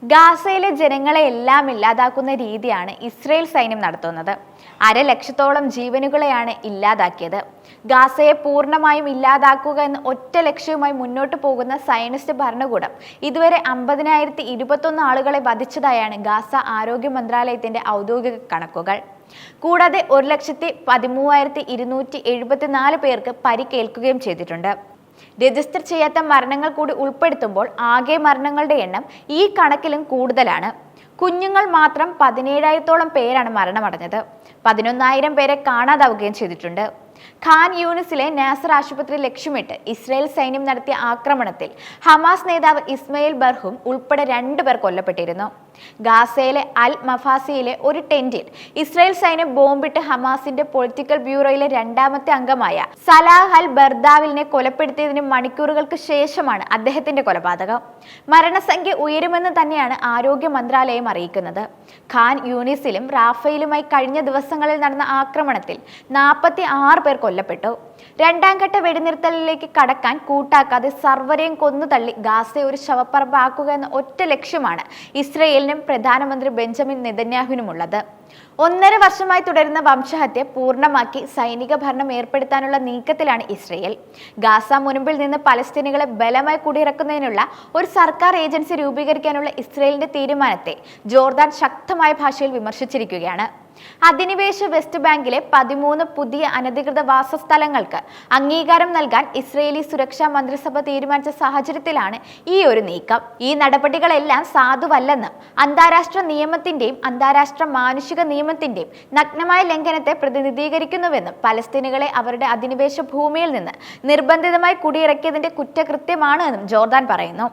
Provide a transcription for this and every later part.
ഗാസയിലെ ജനങ്ങളെ എല്ലാം ഇല്ലാതാക്കുന്ന രീതിയാണ് ഇസ്രയേൽ സൈന്യം നടത്തുന്നത്. 1.5 ലക്ഷത്തോളം ജീവനുകളെയാണ് ഇല്ലാതാക്കിയത്. ഗാസയെ പൂർണ്ണമായും ഇല്ലാതാക്കുക എന്ന ഒറ്റ ലക്ഷ്യവുമായി മുന്നോട്ട് പോകുന്ന സയനിസ്റ്റ് ഭരണകൂടം ഇതുവരെ 50,021 ആളുകളെ വധിച്ചതായാണ് ഗാസ ആരോഗ്യ മന്ത്രാലയത്തിന്റെ ഔദ്യോഗിക കണക്കുകൾ. കൂടാതെ 1,13,274 പേർക്ക് പരിക്കേൽക്കുകയും ചെയ്തിട്ടുണ്ട്. രജിസ്റ്റർ ചെയ്യാത്ത മരണങ്ങൾ കൂടി ഉൾപ്പെടുത്തുമ്പോൾ ആകെ മരണങ്ങളുടെ എണ്ണം ഈ കണക്കിലും കൂടുതലാണ്. കുഞ്ഞുങ്ങൾ മാത്രം 17,000-ഓളം പേരാണ് മരണമടഞ്ഞത്. 11,000 പേരെ കാണാതാവുകയും ചെയ്തിട്ടുണ്ട്. ഖാൻ യൂണിസിലെ നാസർ ആശുപത്രി ലക്ഷ്യമിട്ട് ഇസ്രായേൽ സൈന്യം നടത്തിയ ആക്രമണത്തിൽ ഹമാസ് നേതാവ് ഇസ്മയിൽ ബർഹൂം ഉൾപ്പെടെ 2 പേർ കൊല്ലപ്പെട്ടിരുന്നു. ഗാസയിലെ അൽ മഫാസിയിലെ ഒരു ടെന്റിൽ ഇസ്രായേൽ സൈന്യം ബോംബിട്ട് ഹമാസിന്റെ പൊളിറ്റിക്കൽ ബ്യൂറോയിലെ 2ാമത്തെ അംഗമായ സലാഹ് അൽ ബർദാവിലിനെ കൊലപ്പെടുത്തിയതിന് മണിക്കൂറുകൾക്ക് ശേഷമാണ് അദ്ദേഹത്തിന്റെ കൊലപാതകം. മരണസംഖ്യ ഉയരുമെന്ന് തന്നെയാണ് ആരോഗ്യ മന്ത്രാലയം അറിയിക്കുന്നത്. ഖാൻ യൂണിസിലും റാഫയിലുമായി കഴിഞ്ഞ ദിവസങ്ങളിൽ നടന്ന ആക്രമണത്തിൽ 46 പേർ കൊല്ലപ്പെട്ടു. 2ാം ഘട്ട വെടിനിർത്തലിലേക്ക് കടക്കാൻ കൂട്ടാക്കാതെ സർവരെയും കൊന്നുതള്ളി ഗാസയെ ഒരു ശവപ്പറമ്പാക്കുക എന്ന ഒറ്റ ലക്ഷ്യമാണ് ഇസ്രയേലിനും പ്രധാനമന്ത്രി ബെഞ്ചമിൻ നെതന്യാഹുവിനുമുള്ളത്. 1.5 വർഷമായി തുടരുന്ന വംശഹത്യ പൂർണ്ണമാക്കി സൈനിക ഭരണം ഏർപ്പെടുത്താനുള്ള നീക്കത്തിലാണ് ഇസ്രയേൽ. ഗാസ മുൻപിൽ നിന്ന് പലസ്തീനികളെ ബലമായി കുടിയിറക്കുന്നതിനുള്ള ഒരു സർക്കാർ ഏജൻസി രൂപീകരിക്കാനുള്ള ഇസ്രയേലിന്റെ തീരുമാനത്തെ ജോർദാൻ ശക്തമായ ഭാഷയിൽ വിമർശിച്ചിരിക്കുകയാണ്. അധിനിവേശ വെസ്റ്റ് ബാങ്കിലെ 13 പുതിയ അനധികൃത വാസസ്ഥലങ്ങൾക്ക് അംഗീകാരം നൽകാൻ ഇസ്രയേലി സുരക്ഷാ മന്ത്രിസഭ തീരുമാനിച്ച സാഹചര്യത്തിലാണ് ഈ ഒരു നീക്കം. ഈ നടപടികളെല്ലാം സാധുവല്ലെന്നും അന്താരാഷ്ട്ര നിയമത്തിന്റെയും അന്താരാഷ്ട്ര മാനുഷിക നിയമത്തിന്റെയും നഗ്നമായ ലംഘനത്തെ പ്രതിനിധീകരിക്കുന്നുവെന്നും പലസ്തീനുകളെ അവരുടെ അധിനിവേശ ഭൂമിയിൽ നിന്ന് നിർബന്ധിതമായി കുടിയിറക്കിയതിന്റെ കുറ്റകൃത്യമാണ് എന്നും ജോർദാൻ പറയുന്നു.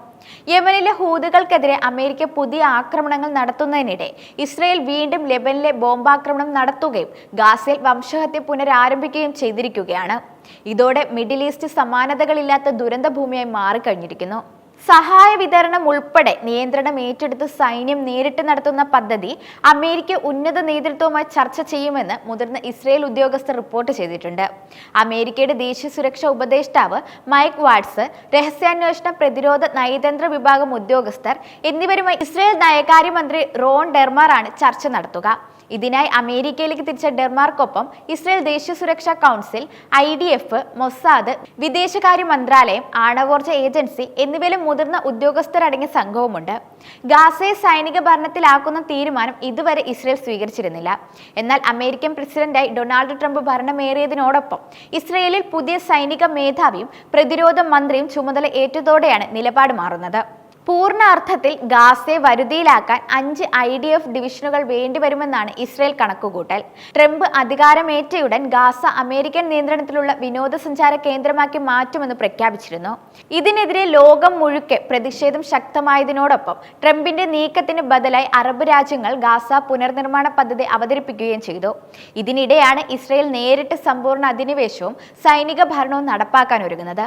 യമനിലെ ഹൂതികൾക്കെതിരെ അമേരിക്ക പുതിയ ആക്രമണങ്ങൾ നടത്തുന്നതിനിടെ ഇസ്രയേൽ വീണ്ടും ലെബനിലെ ബോംബാക്രമണം നടത്തുകയും ഗാസയിൽ വംശഹത്യ പുനരാരംഭിക്കുകയും ചെയ്തിരിക്കുകയാണ്. ഇതോടെ മിഡിൽ ഈസ്റ്റ് സമാനതകളില്ലാത്ത ദുരന്ത ഭൂമിയായി മാറിക്കഴിഞ്ഞിരിക്കുന്നു. സഹായ വിതരണം ഉൾപ്പെടെ നിയന്ത്രണം ഏറ്റെടുത്ത് സൈന്യം നേരിട്ട് നടത്തുന്ന പദ്ധതി അമേരിക്ക ഉന്നത നേതൃത്വവുമായി ചർച്ച ചെയ്യുമെന്ന് മുതിർന്ന ഇസ്രയേൽ ഉദ്യോഗസ്ഥർ റിപ്പോർട്ട് ചെയ്തിട്ടുണ്ട്. അമേരിക്കയുടെ ദേശീയ സുരക്ഷാ ഉപദേഷ്ടാവ് മൈക്ക് വാട്സ്, രഹസ്യാന്വേഷണ പ്രതിരോധ നയതന്ത്ര വിഭാഗം ഉദ്യോഗസ്ഥർ എന്നിവരുമായി ഇസ്രയേൽ നയകാര്യമന്ത്രി റോൺ ഡെർമാർ ആണ് ചർച്ച നടത്തുക. ഇതിനായി അമേരിക്കയിലേക്ക് തിരിച്ച ഡെർമാർക്കൊപ്പം ഇസ്രയേൽ ദേശീയ സുരക്ഷാ കൗൺസിൽ, IDF, മൊസാദ്, വിദേശകാര്യ മന്ത്രാലയം, ആണവോർജ ഏജൻസി എന്നിവയിലെ മുതിർന്ന ഉദ്യോഗസ്ഥരടങ്ങിയ സംഘവുമുണ്ട്. ഗാസയെ സൈനിക ഭരണത്തിലാക്കുന്ന തീരുമാനം ഇതുവരെ ഇസ്രയേൽ സ്വീകരിച്ചിരുന്നില്ല. എന്നാൽ അമേരിക്കൻ പ്രസിഡന്റായി ഡൊണാൾഡ് ട്രംപ് ഭരണമേറിയതിനോടൊപ്പം ഇസ്രയേലിൽ പുതിയ സൈനിക മേധാവിയും പ്രതിരോധ മന്ത്രിയും ചുമതല ഏറ്റതോടെയാണ് നിലപാട് മാറുന്നത്. പൂർണ്ണ അർത്ഥത്തിൽ ഗാസയെ വരുതിയിലാക്കാൻ 5 IDF ഡിവിഷനുകൾ വേണ്ടിവരുമെന്നാണ് ഇസ്രയേൽ കണക്കുകൂട്ടൽ. ട്രംപ് അധികാരമേറ്റയുടൻ ഗാസ അമേരിക്കൻ നിയന്ത്രണത്തിലുള്ള വിനോദസഞ്ചാര കേന്ദ്രമാക്കി മാറ്റുമെന്ന് പ്രഖ്യാപിച്ചിരുന്നു. ഇതിനെതിരെ ലോകം മുഴുക്കെ പ്രതിഷേധം ശക്തമായതിനോടൊപ്പം ട്രംപിന്റെ നീക്കത്തിന് ബദലായി അറബ് രാജ്യങ്ങൾ ഗാസ പുനർനിർമ്മാണ പദ്ധതി അവതരിപ്പിക്കുകയും ചെയ്തു. ഇതിനിടെയാണ് ഇസ്രയേൽ നേരിട്ട് സമ്പൂർണ്ണ അധിനിവേശവും സൈനിക ഭരണവും നടപ്പാക്കാൻ ഒരുങ്ങുന്നത്.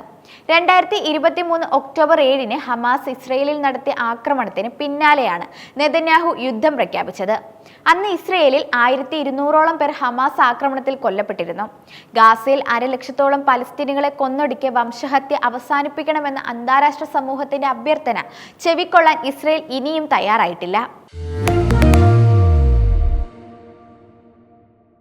2023 ഒക്ടോബർ 7-ന് ഹമാസ് ഇസ്രയേലിൽ നടത്തിയ ആക്രമണത്തിന് പിന്നാലെയാണ് നെതന്യാഹു യുദ്ധം പ്രഖ്യാപിച്ചത്. അന്ന് ഇസ്രയേലിൽ 1,200-ഓളം പേർ ഹമാസ് ആക്രമണത്തിൽ കൊല്ലപ്പെട്ടിരുന്നു. ഗാസയിൽ 1.5 ലക്ഷത്തോളം പലസ്തീനികളെ കൊന്നൊടുക്കിയ വംശഹത്യ അവസാനിപ്പിക്കണമെന്ന അന്താരാഷ്ട്ര സമൂഹത്തിന്റെ അഭ്യർത്ഥന ചെവിക്കൊള്ളാൻ ഇസ്രയേൽ ഇനിയും തയ്യാറായിട്ടില്ല.